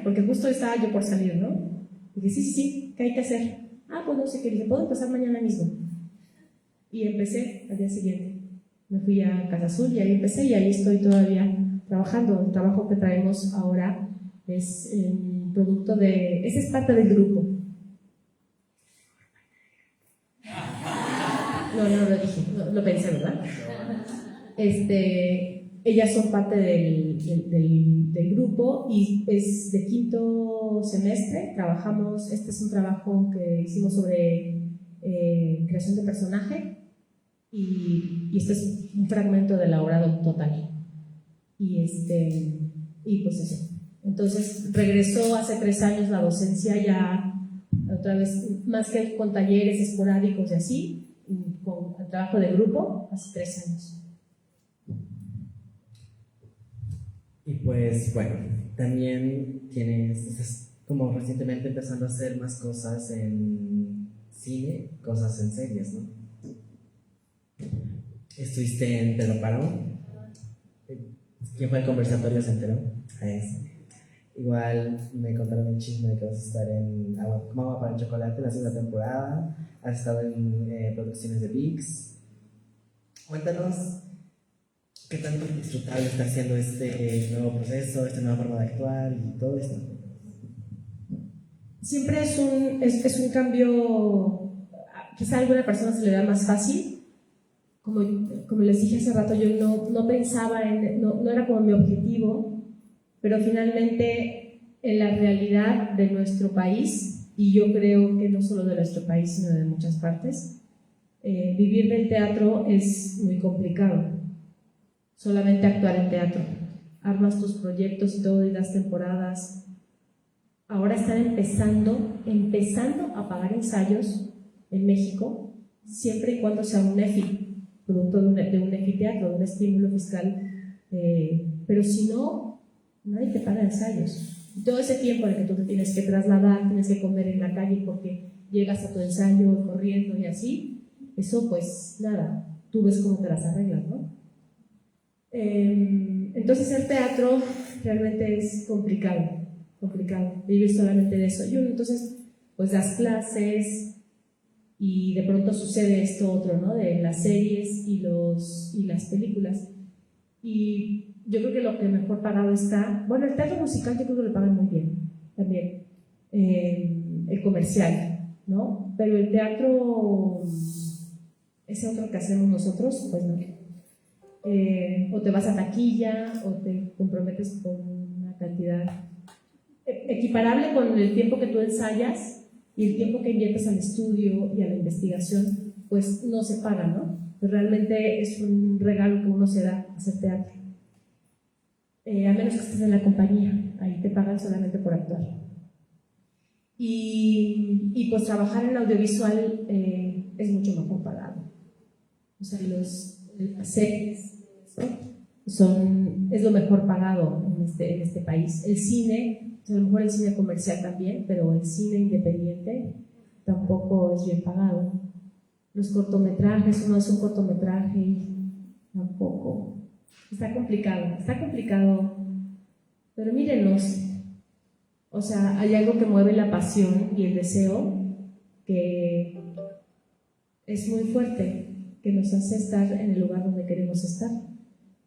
porque justo estaba yo por salir, ¿no? Dije, sí, ¿qué hay que hacer? Pues no sé qué, dije, puedo empezar mañana mismo. Y empecé al día siguiente. Me fui a Casa Azul y ahí empecé, y ahí estoy todavía trabajando. El trabajo que traemos ahora es el producto ese es parte del grupo. No lo dije, lo pensé, ¿verdad? Ellas son parte del grupo y es de 5º semestre. Trabajamos, este es un trabajo que hicimos sobre creación de personaje y este es un fragmento de la obra total. Y pues eso. Entonces regresó hace 3 años la docencia, ya otra vez, más que con talleres esporádicos y así, con el trabajo de grupo, hace 3 años. Y pues bueno, también estás como recientemente empezando a hacer más cosas en cine, cosas en series, ¿no? Estuviste en Te lo paró. ¿Quién fue el conversatorio? ¿Se enteró? A eso. Igual me contaron el chisme de que vas a estar en Agua para el Chocolate la segunda temporada. Has estado en producciones de ViX. Cuéntanos qué tanto disfrutable está siendo este nuevo proceso, esta nueva forma de actuar y todo esto. Siempre es un cambio, quizá a alguna persona se le da más fácil. Como les dije hace rato, yo no pensaba no era como mi objetivo, pero finalmente en la realidad de nuestro país, y yo creo que no solo de nuestro país, sino de muchas partes, vivir del teatro es muy complicado. Solamente actuar en teatro. Armas tus proyectos y todo y das temporadas. Ahora están empezando a pagar ensayos en México, siempre y cuando sea un EFI, producto de un EFI-teatro, de un estímulo fiscal. Pero si no, nadie te paga ensayos. Y todo ese tiempo en el que tú te tienes que trasladar, tienes que comer en la calle porque llegas a tu ensayo corriendo y así, eso pues nada, tú ves cómo te las arreglas, ¿no? Entonces el teatro realmente es complicado, vivir solamente de eso. Y uno entonces pues das clases y de pronto sucede esto otro, ¿no? De las series y las películas. Y yo creo que lo que mejor pagado está, bueno, el teatro musical yo creo que lo pagan muy bien también, el comercial, ¿no? Pero el teatro, ese otro que hacemos nosotros, pues no. O te vas a taquilla o te comprometes con una cantidad equiparable con el tiempo que tú ensayas y el tiempo que inviertes al estudio y a la investigación, pues no se paga, ¿no? Pues realmente es un regalo que uno se da hacer teatro, a menos que estés en la compañía, ahí te pagan solamente por actuar. Y pues trabajar en audiovisual es mucho mejor pagado. O sea, las series es lo mejor pagado en este país. El cine, a lo mejor el cine comercial también, pero el cine independiente tampoco es bien pagado. Los cortometrajes, uno hace un cortometraje y tampoco. Está complicado, pero mírenos. O sea, hay algo que mueve la pasión y el deseo que es muy fuerte, que nos hace estar en el lugar donde queremos estar.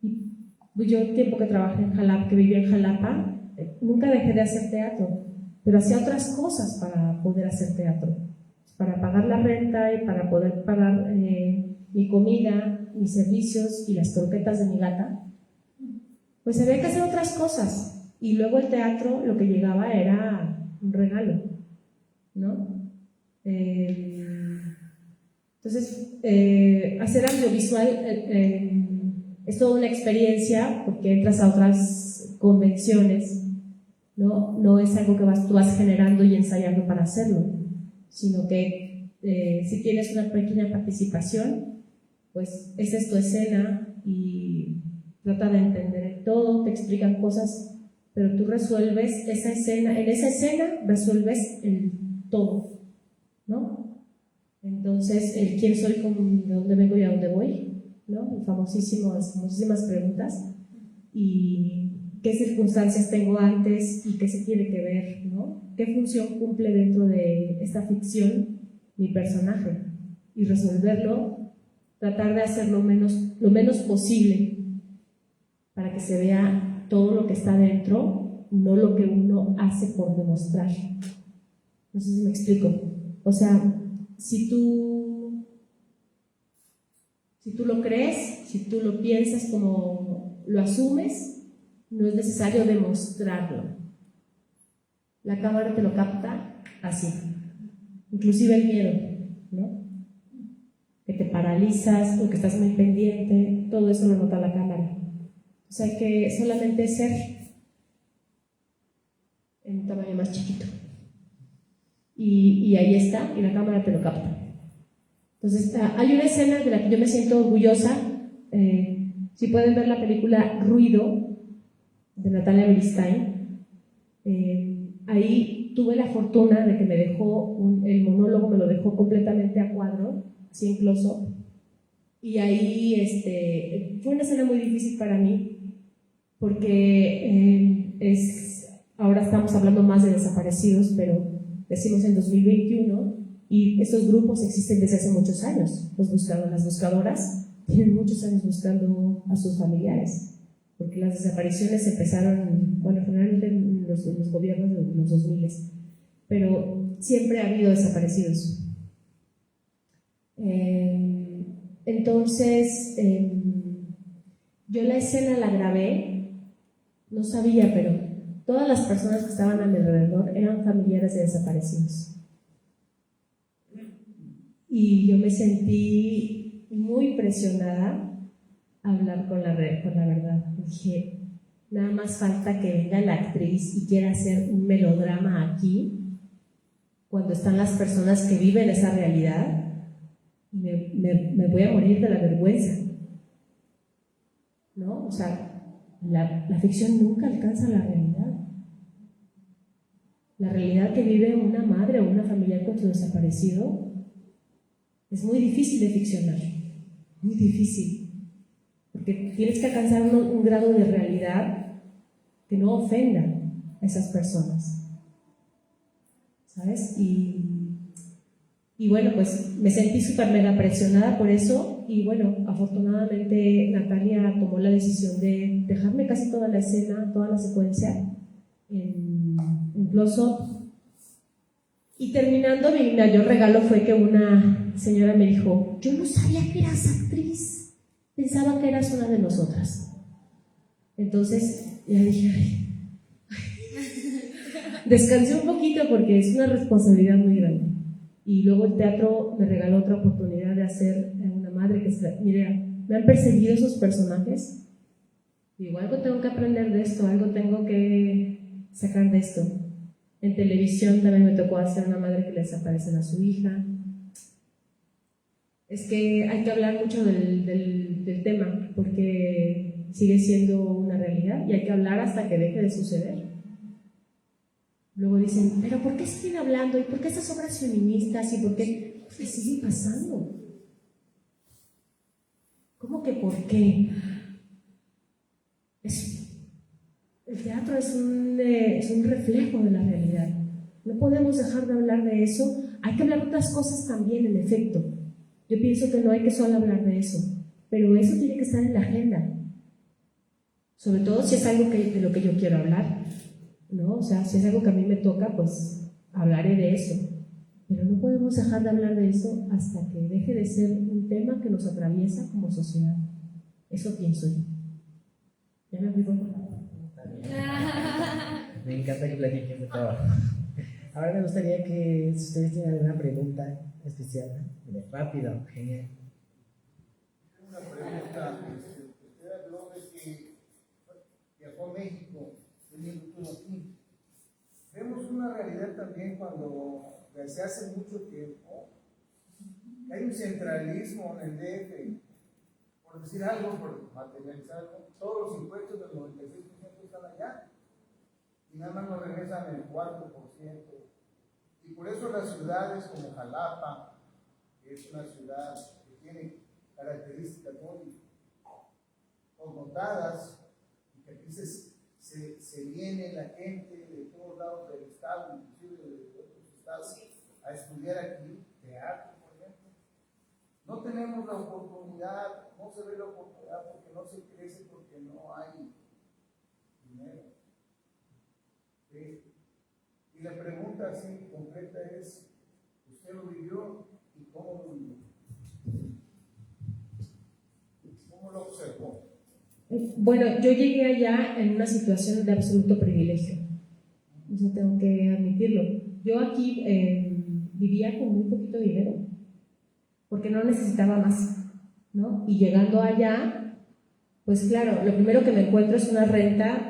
Y yo el tiempo que trabajé en Jalapa, que vivía en Jalapa, nunca dejé de hacer teatro, pero hacía otras cosas para poder hacer teatro, para pagar la renta y para poder pagar mi comida, mis servicios y las croquetas de mi gata. Pues había que hacer otras cosas. Y luego el teatro lo que llegaba era un regalo, ¿no? Entonces, hacer audiovisual es toda una experiencia porque entras a otras convenciones, ¿no? No es algo que tú vas generando y ensayando para hacerlo, sino que si tienes una pequeña participación, pues esa es tu escena y trata de entender el todo, te explican cosas, pero tú resuelves esa escena, en esa escena resuelves el todo, ¿no? Entonces, el quién soy, de dónde vengo y a dónde voy, ¿no? Famosísimas preguntas, y qué circunstancias tengo antes y qué se tiene que ver, ¿no? ¿Qué función cumple dentro de esta ficción mi personaje? Y resolverlo, tratar de hacer lo menos posible para que se vea todo lo que está dentro, no lo que uno hace por demostrar. No sé si me explico. O sea, si tú lo crees, si tú lo piensas como lo asumes, no es necesario demostrarlo. La cámara te lo capta así. Inclusive el miedo, ¿no? Que te paralizas o que estás muy pendiente, todo eso lo nota la cámara. O sea, hay que solamente ser en un tamaño más chiquito. Y ahí está, y la cámara te lo capta. Entonces, hay una escena de la que yo me siento orgullosa. Si pueden ver la película Ruido, de Natalia Beristain, ahí y tuve la fortuna de que me dejó, el monólogo me lo dejó completamente a cuadro, así en close-up, y ahí fue una escena muy difícil para mí, porque ahora estamos hablando más de desaparecidos, pero decimos en 2021, y estos grupos existen desde hace muchos años. Las buscadoras tienen muchos años buscando a sus familiares, porque las desapariciones empezaron, bueno, generalmente en los gobiernos de los 2000, pero siempre ha habido desaparecidos. Entonces, yo la escena la grabé, no sabía, pero todas las personas que estaban a mi alrededor eran familiares de desaparecidos. Y yo me sentí muy presionada a hablar con la verdad. Dije, nada más falta que venga la actriz y quiera hacer un melodrama aquí, cuando están las personas que viven esa realidad, me voy a morir de la vergüenza, ¿no? O sea, la ficción nunca alcanza la realidad. La realidad que vive una madre o una familiar con su desaparecido es muy difícil de ficcionar, muy difícil, porque tienes que alcanzar un grado de realidad que no ofenda a esas personas, ¿sabes? Y bueno, pues me sentí súper mega presionada por eso, y bueno, afortunadamente Natalia tomó la decisión de dejarme casi toda la escena, toda la secuencia en close-up. Y terminando, mi mayor regalo fue que una señora me dijo, yo no sabía que eras actriz, pensaba que eras una de nosotras. Entonces ya dije, descansé un poquito porque es una responsabilidad muy grande. Y luego el teatro me regaló otra oportunidad de hacer una madre que mira, me han perseguido esos personajes. Digo, algo tengo que aprender de esto, algo tengo que sacar de esto. En televisión también me tocó hacer una madre que le desaparecen a su hija. Es que hay que hablar mucho del tema, porque sigue siendo una realidad y hay que hablar hasta que deje de suceder. Luego dicen, pero ¿por qué siguen hablando? ¿Y por qué estas obras feministas? ¿Y por qué? Pues sigue pasando. ¿Cómo que por qué? El teatro es un reflejo de la realidad. No podemos dejar de hablar de eso. Hay que hablar de otras cosas también, en efecto. Yo pienso que no hay que solo hablar de eso, pero eso tiene que estar en la agenda. Sobre todo si es algo de lo que yo quiero hablar, ¿no? O sea, si es algo que a mí me toca, pues hablaré de eso. Pero no podemos dejar de hablar de eso hasta que deje de ser un tema que nos atraviesa como sociedad. Eso pienso yo. ¿Ya me fui por favor? Me encanta que platiquen de todo. Ahora me gustaría que si ustedes tienen alguna pregunta especial, rápido, genial. Una pregunta, usted habló de que viajó a México, veniendo todo aquí. Vemos una realidad también cuando, desde hace mucho tiempo, hay un centralismo en el DF, por decir algo, por materializarlo, todos los impuestos del 96% están allá, y nada más nos regresan el 4%. Y por eso las ciudades como Jalapa, que es una ciudad que tiene características muy connotadas, y que aquí se viene la gente de todos lados del estado, inclusive de otros estados, a estudiar aquí teatro, por ejemplo. No tenemos la oportunidad, no se ve la oportunidad porque no se crece, porque no hay dinero. ¿Sí? Y la pregunta así concreta es, ¿usted lo vivió y cómo lo vivió? ¿Cómo lo observó? Bueno, yo llegué allá en una situación de absoluto privilegio. Eso tengo que admitirlo. Yo aquí vivía con muy poquito dinero, porque no necesitaba más, ¿no? Y llegando allá, pues claro, lo primero que me encuentro es una renta.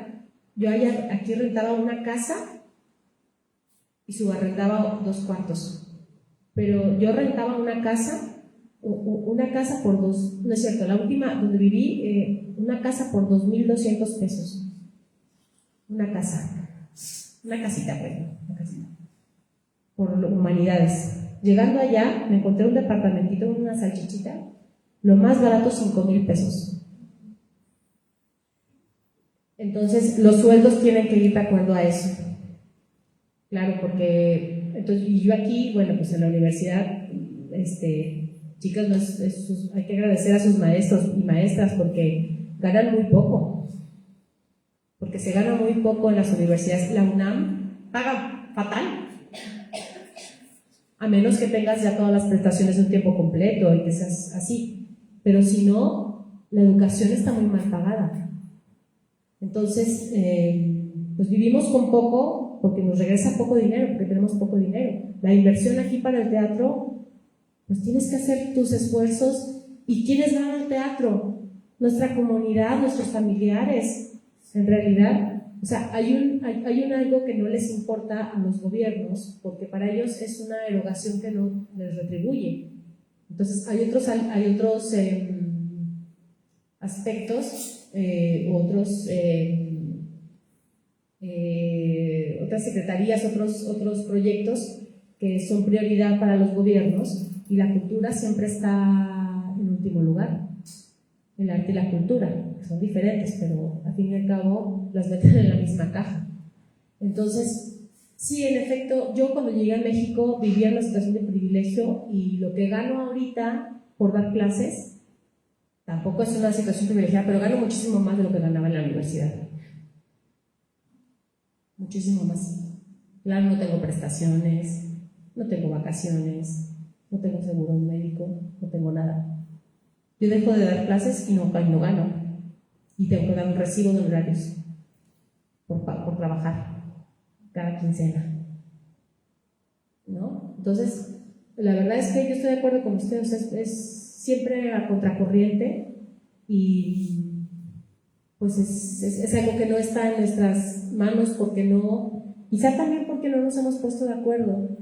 Yo aquí rentaba una casa y subarrendaba 2 cuartos, pero yo rentaba una casa por dos, no es cierto, la última donde viví, una casa por 2,200 pesos, una casa. una casita, pues, ¿no? Una casita, por humanidades. Llegando allá, me encontré un departamentito, una salchichita, lo más barato, 5,000 pesos. Entonces, los sueldos tienen que ir de acuerdo a eso. Claro, porque, entonces, y yo aquí, bueno, pues en la universidad, chicas, hay que agradecer a sus maestros y maestras porque ganan muy poco. Porque se gana muy poco en las universidades. La UNAM paga fatal. A menos que tengas ya todas las prestaciones de un tiempo completo y que seas así. Pero si no, la educación está muy mal pagada. Entonces, pues vivimos con poco porque nos regresa poco dinero, porque tenemos poco dinero. La inversión aquí para el teatro, pues tienes que hacer tus esfuerzos. ¿Y quiénes van al teatro? Nuestra comunidad, nuestros familiares. En realidad, o sea, hay un algo que no les importa a los gobiernos, porque para ellos es una erogación que no les retribuye. Entonces, hay otros aspectos, otras secretarías, otros proyectos que son prioridad para los gobiernos, y la cultura siempre está en último lugar. El arte y la cultura, que son diferentes, pero al fin y al cabo las meten en la misma caja. Entonces, sí, en efecto, yo cuando llegué a México vivía en una situación de privilegio, y lo que gano ahorita por dar clases tampoco es una situación privilegiada, pero gano muchísimo más de lo que ganaba en la universidad. Muchísimo más. Claro, no tengo prestaciones, no tengo vacaciones, no tengo seguro médico, no tengo nada. Yo dejo de dar clases y no gano. Y tengo que dar un recibo de honorarios por trabajar cada quincena, ¿no? Entonces, la verdad es que yo estoy de acuerdo con usted. O sea, es siempre a contracorriente, y pues es algo que no está en nuestras manos, porque no, quizá también porque no nos hemos puesto de acuerdo,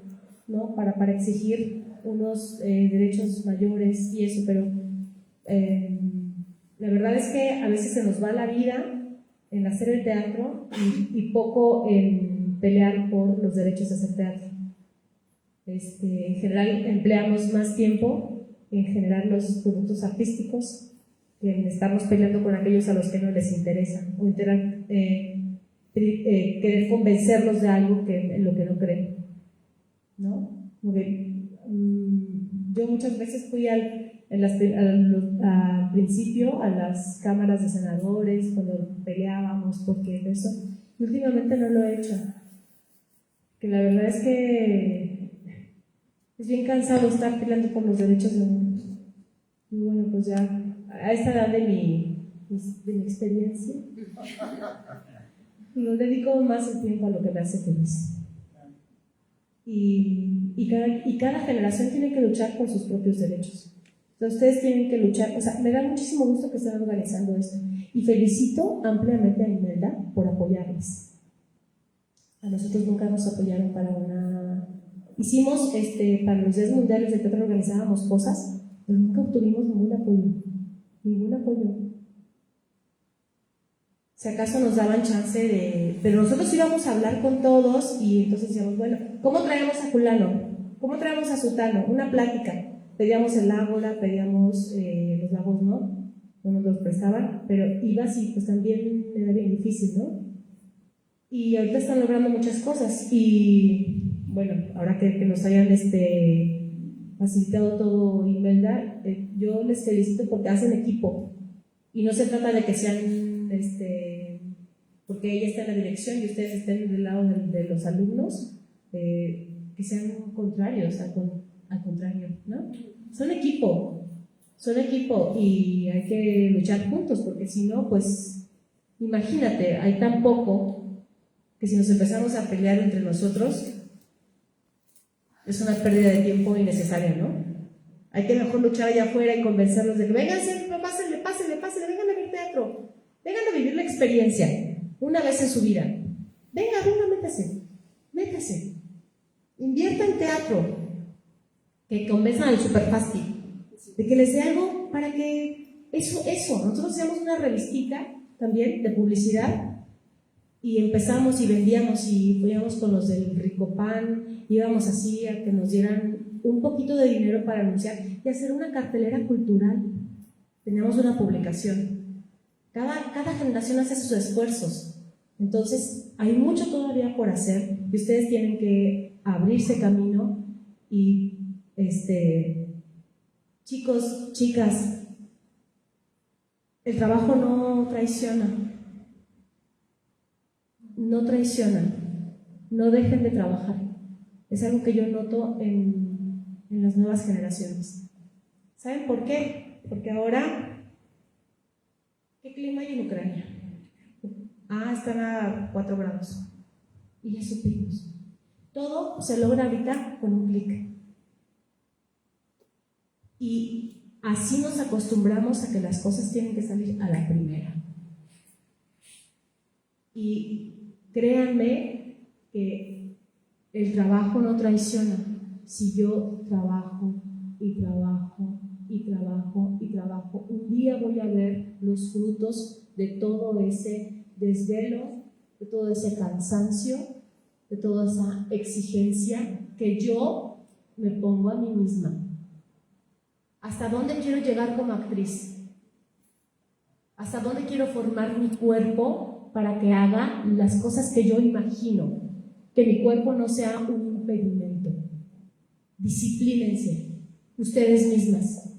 ¿no? Para exigir unos derechos mayores y eso, pero la verdad es que a veces se nos va la vida en hacer el teatro y poco en pelear por los derechos de hacer teatro. En general empleamos más tiempo en generar los productos artísticos que en estarnos peleando con aquellos a los que no les interesa, o querer convencerlos de algo en lo que no creen, ¿no? Porque, yo muchas veces fui al principio a las cámaras de senadores cuando peleábamos porque eso, y últimamente no lo he hecho, que la verdad es que es bien cansado estar peleando por los derechos de uno. Y bueno, pues ya a esta edad de mi experiencia nos dedico más el tiempo a lo que me hace feliz. Y cada generación tiene que luchar por sus propios derechos. Entonces, ustedes tienen que luchar. O sea, me da muchísimo gusto que estén organizando esto. Y felicito ampliamente a Imelda por apoyarles. A nosotros nunca nos apoyaron para una... Hicimos, para los días mundiales de teatro organizábamos cosas, pero nunca obtuvimos ningún apoyo. Ningún apoyo. Si acaso nos daban chance de... Pero nosotros íbamos a hablar con todos y entonces decíamos, bueno, ¿cómo traemos a fulano? ¿Cómo traemos a sutano? Una plática. Pedíamos el ágora, pedíamos los lagos, no nos los prestaban, pero ibas y pues también era bien difícil, ¿no? Y ahorita están logrando muchas cosas y bueno, ahora que nos hayan facilitado todo, Imelda, yo les felicito porque hacen equipo y no se trata de que sean porque ella está en la dirección y ustedes estén del lado de los alumnos, que sean contrarios, al contrario, ¿no? Son equipo y hay que luchar juntos, porque si no, pues imagínate, hay tan poco que si nos empezamos a pelear entre nosotros es una pérdida de tiempo innecesaria, ¿no? Hay que mejor luchar allá afuera y convencerlos de que vénganse, pásenle, vengan a ver teatro, vengan a vivir la experiencia una vez en su vida. Venga, métase. Invierta en teatro, que convenzan al Superfasti, de que les dé algo para que eso. Nosotros hacíamos una revistita también de publicidad Y empezamos y vendíamos y íbamos con los del Ricopan, íbamos así a que nos dieran un poquito de dinero para anunciar y hacer una cartelera cultural. Teníamos una publicación. Cada generación hace sus esfuerzos. Entonces, hay mucho todavía por hacer y ustedes tienen que abrirse camino y, chicos, chicas, el trabajo no traiciona. No traicionan, no dejen de trabajar. Es algo que yo noto en las nuevas generaciones. ¿Saben por qué? Porque ahora, ¿qué clima hay en Ucrania? Están a 4 grados. Y ya supimos. Todo se logra ahorita con un clic. Y así nos acostumbramos a que las cosas tienen que salir a la primera. Y créanme que el trabajo no traiciona. Si yo trabajo y trabajo y trabajo y trabajo, un día voy a ver los frutos de todo ese desvelo, de todo ese cansancio, de toda esa exigencia que yo me pongo a mí misma. ¿Hasta dónde quiero llegar como actriz? ¿Hasta dónde quiero formar mi cuerpo para que haga las cosas que yo imagino? Que mi cuerpo no sea un impedimento. Disciplínense, ustedes mismas.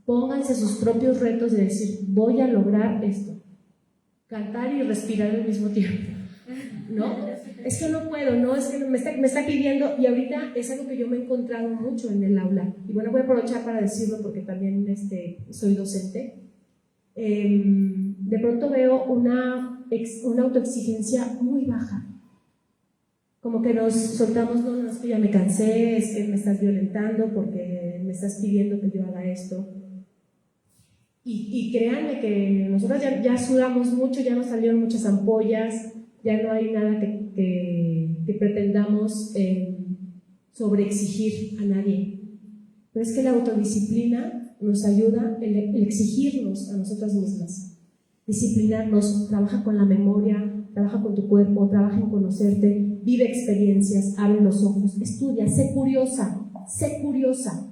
Pónganse sus propios retos de decir, voy a lograr esto. Cantar y respirar al mismo tiempo. ¿No? Es que no puedo, no, es que me está pidiendo, y ahorita es algo que yo me he encontrado mucho en el aula. Y bueno, voy a aprovechar para decirlo porque también soy docente. De pronto veo una autoexigencia muy baja. Como que nos soltamos, no, es que ya me cansé, es que me estás violentando porque me estás pidiendo que yo haga esto. Y créanme que nosotros ya sudamos mucho, ya nos salieron muchas ampollas, ya no hay nada que pretendamos sobreexigir a nadie. Pero es que la autodisciplina nos ayuda el exigirnos a nosotras mismas. Disciplinarnos, trabaja con la memoria, trabaja con tu cuerpo, trabaja en conocerte, vive experiencias, abre los ojos, estudia, sé curiosa, sé curiosa.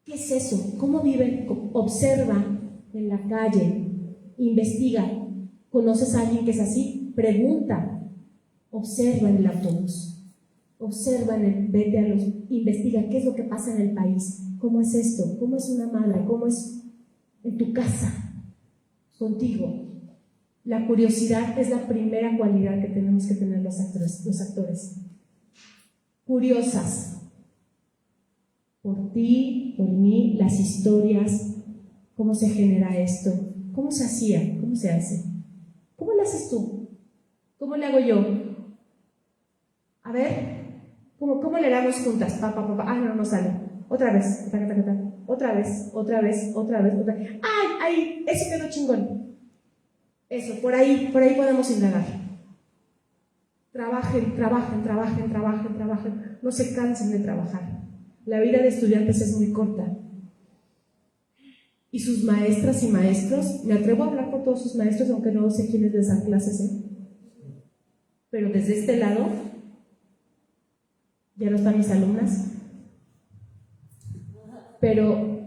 ¿Qué es eso? ¿Cómo viven? Observa en la calle, investiga. ¿Conoces a alguien que es así? Pregunta. Observa en el autobús. Observa investiga qué es lo que pasa en el país. ¿Cómo es esto? ¿Cómo es una madre? ¿Cómo es en tu casa? Contigo. La curiosidad es la primera cualidad que tenemos que tener los actores. Curiosas. Por ti, por mí, las historias, cómo se genera esto, cómo se hacía, cómo se hace, cómo lo haces tú, cómo le hago yo. A ver, ¿cómo le damos juntas? No sale. Otra vez, otra vez. ¡Ay! Eso quedó chingón. Eso, por ahí podemos indagar. Trabajen. No se cansen de trabajar. La vida de estudiantes es muy corta. Y sus maestras y maestros, me atrevo a hablar por todos sus maestros, aunque no sé quiénes les dan clases, pero desde este lado, ya no están mis alumnas, pero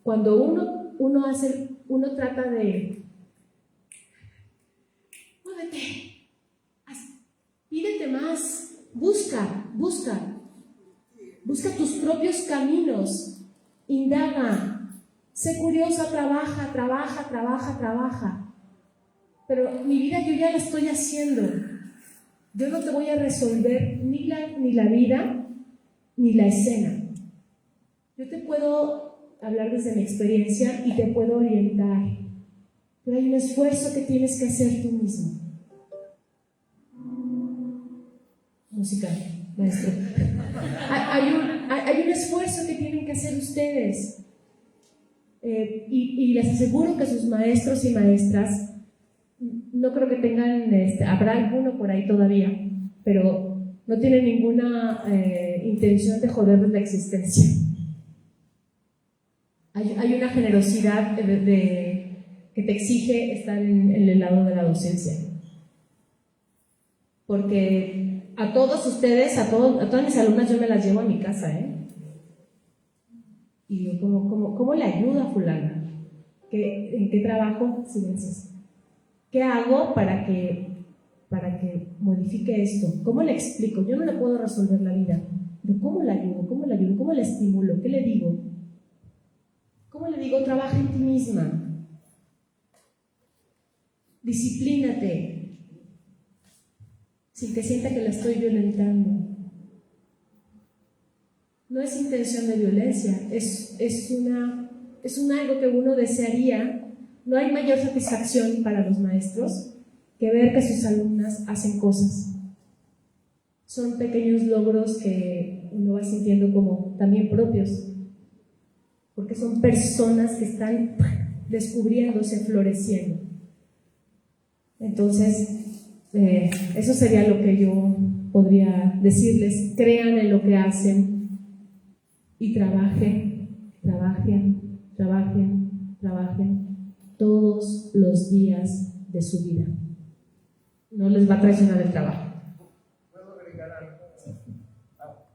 cuando uno trata de muévete, pídete más, busca tus propios caminos, indaga, sé curiosa, trabaja. Pero mi vida yo ya la estoy haciendo. Yo no te voy a resolver ni la vida ni la escena. Yo te puedo hablar desde mi experiencia y te puedo orientar, pero hay un esfuerzo que tienes que hacer tú mismo. Música, maestro. Hay un esfuerzo que tienen que hacer ustedes. Y les aseguro que sus maestros y maestras, no creo que tengan, habrá alguno por ahí todavía, pero no tienen ninguna intención de joderles la existencia. Hay una generosidad que te exige estar en el lado de la docencia. Porque a todos ustedes, a todas mis alumnas yo me las llevo a mi casa, ¿eh? Y yo, ¿cómo le ayudo a fulana? ¿En qué trabajo? Silencios. ¿Qué hago para que modifique esto? ¿Cómo le explico? Yo no le puedo resolver la vida, pero ¿cómo le ayudo? ¿Cómo le ayudo? ¿Cómo le estimulo? ¿Qué le digo? ¿Cómo le digo? Trabaja en ti misma. Disciplínate. Sin que sienta que la estoy violentando. No es intención de violencia, es un algo que uno desearía. No hay mayor satisfacción para los maestros que ver que sus alumnas hacen cosas. Son pequeños logros que uno va sintiendo como también propios, porque son personas que están descubriéndose, floreciendo. Entonces, eso sería lo que yo podría decirles. Crean en lo que hacen y trabajen todos los días de su vida. No les va a traicionar el trabajo. Puedo agregar algo,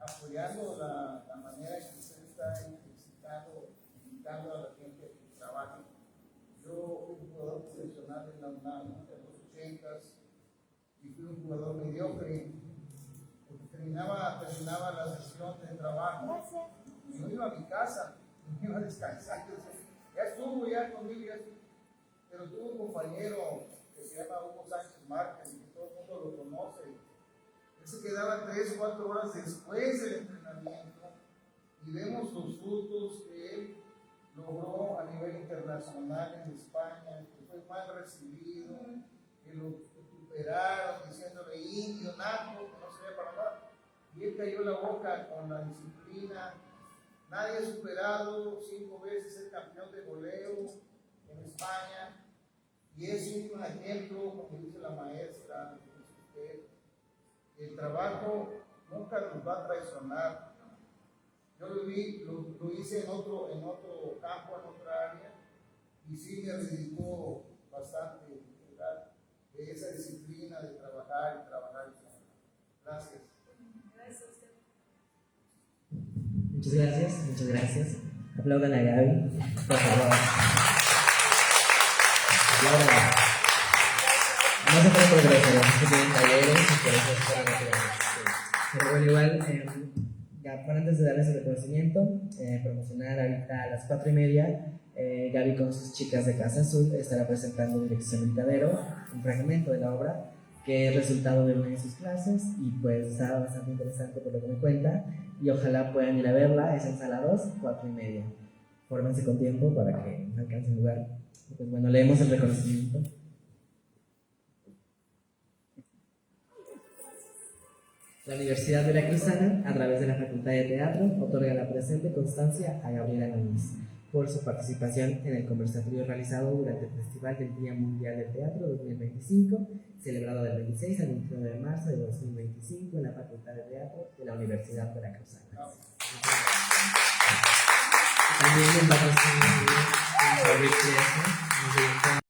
apoyando la manera en que usted está invitando a la gente a que trabaje. Yo fui un jugador profesional en la UNAM en los 80s y fui un jugador mediocre, porque terminaba la sesión de trabajo y no iba a mi casa, no iba a descansar. Ya estuvo ya conmigo, pero tuve un compañero que se llama Hugo Sánchez Márquez y que todo el mundo lo conoce. Él se quedaba 3 o 4 horas después del entrenamiento y vemos los frutos que él logró a nivel internacional en España, que fue mal recibido, que lo superaron diciéndole indio, naco, que no servía para nada. Y él cayó la boca con la disciplina. Nadie ha superado 5 veces el campeón de goleo en España. Y es un ejemplo, como dice la maestra, el trabajo nunca nos va a traicionar. Yo lo hice en otro campo, en otra área, y sí me reivindicó bastante, ¿verdad? De esa disciplina de trabajar y trabajar. Gracias. Muchas gracias. Aplaudan a Gaby, por favor. No se puede progresar, es que tienen talleres y por eso esperan que pero bueno, igual, para antes de darles el reconocimiento, promocionar ahorita a las 4:30, Gaby con sus chicas de Casa Azul estará presentando Dirección Gritadero, un fragmento de la obra que es resultado de una de sus clases y pues está bastante interesante por lo que me cuenta y ojalá puedan ir a verla. Es en sala 2, 4:30. Fórmense con tiempo para que alcancen lugar. Pues bueno, leemos el reconocimiento. La Universidad Veracruzana, a través de la Facultad de Teatro, otorga la presente constancia a Gabriela Núñez por su participación en el conversatorio realizado durante el Festival del Día Mundial del Teatro 2025, celebrado del 26 al 29 de marzo de 2025 en la Facultad de Teatro de la Universidad Veracruzana. También en patrocinio de